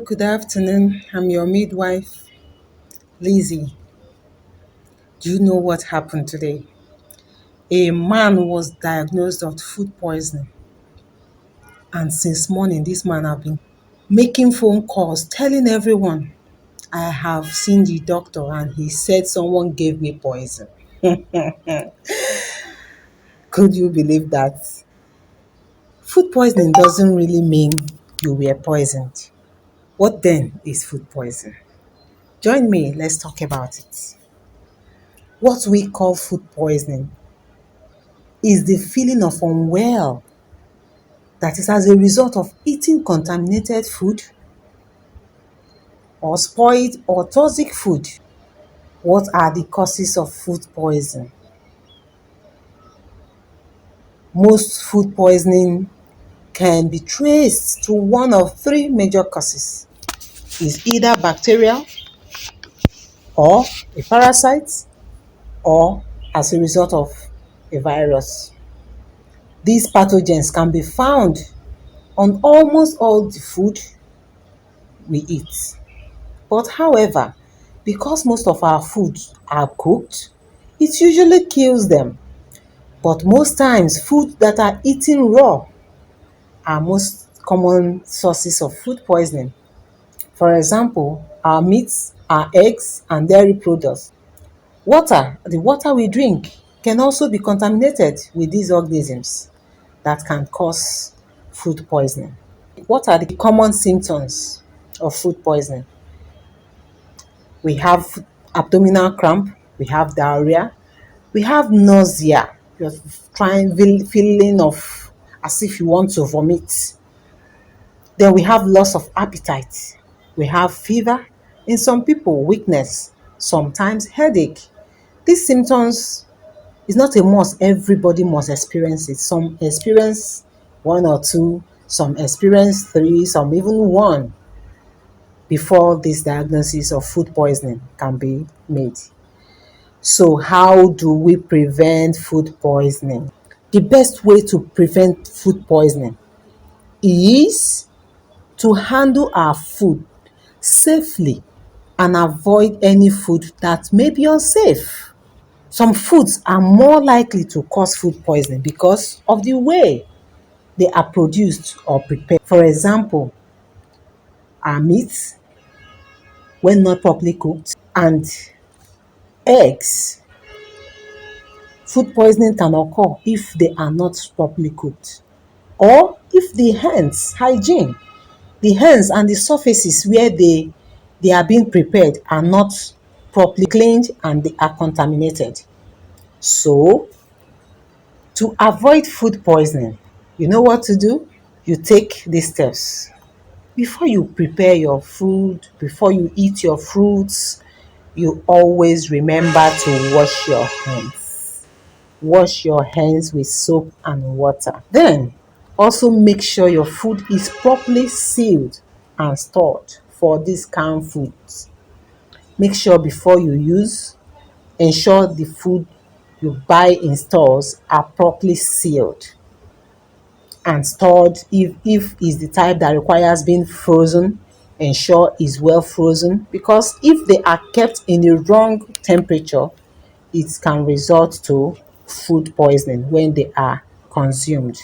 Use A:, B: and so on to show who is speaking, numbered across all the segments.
A: good afternoon. I'm your midwife, Lizzy. Do you know what happened today? A man was diagnosed of food poisoning, and since morning, this man have been making phone calls, telling everyone, I have seen the doctor and he said someone gave me poison. Could you believe that? Food poisoning doesn't really mean you were poisoned. What then is food poison? Join me, let's talk about it. What we call food poisoning is the feeling of unwell that is as a result of eating contaminated food or spoiled or toxic food. What are the causes of food poisoning? Most food poisoning can be traced to one of three major causes. It's either bacterial or a parasite or as a result of a virus. These pathogens can be found on almost all the food we eat. But however, because most of our foods are cooked, it usually kills them. But most times, food that are eaten raw are most common sources of food poisoning. For example, our meats, our eggs, and dairy products. Water, the water we drink, can also be contaminated with these organisms that can cause food poisoning. What are the common symptoms of food poisoning? We have abdominal cramp, we have diarrhea, we have nausea, you're feeling of as if you want to vomit. Then we have loss of appetite, we have fever, in some people weakness, sometimes headache. These symptoms is not a must, everybody must experience it. Some experience one or two, some experience three, some even one before this diagnosis of food poisoning can be made. So how do we prevent food poisoning? The best way to prevent food poisoning is to handle our food safely and avoid any food that may be unsafe. Some foods are more likely to cause food poisoning because of the way they are produced or prepared. For example, our meats, when not properly cooked, and eggs. Food poisoning can occur if they are not properly cooked, or if the hands hygiene, the hands and the surfaces where they are being prepared are not properly cleaned and they are contaminated. So to avoid food poisoning, you know what to do? You take these steps. Before you prepare your food, before you eat your fruits, you always remember to wash your hands. Wash your hands with soap and water. Then also make sure your food is properly sealed and stored for these canned foods. Make sure before you use, ensure the food you buy in stores are properly sealed and stored. If is the type that requires being frozen, ensure is well frozen, because if they are kept in the wrong temperature, it can result to food poisoning when they are consumed.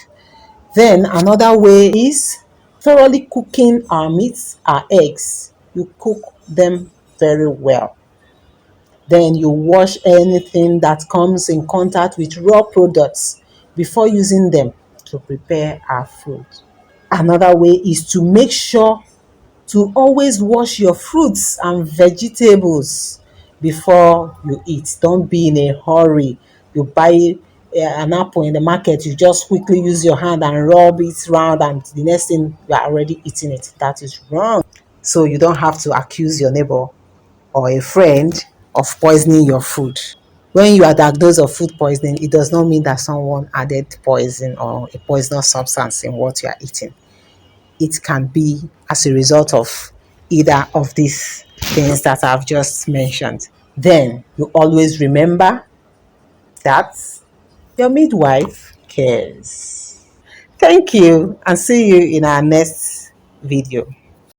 A: Then another way is thoroughly cooking our meats, our eggs. You cook them very well. Then you wash anything that comes in contact with raw products before using them to prepare our food. Another way is to make sure to always wash your fruits and vegetables before you eat. Don't be in a hurry. You buy an apple in the market, you just quickly use your hand and rub it round, and the next thing you are already eating it. That is wrong. So you don't have to accuse your neighbor or a friend of poisoning your food. When you are diagnosed of food poisoning, it does not mean that someone added poison or a poisonous substance in what you are eating. It can be as a result of either of these things that I've just mentioned. Then you always remember that your midwife cares. Thank you, and see you in our next video.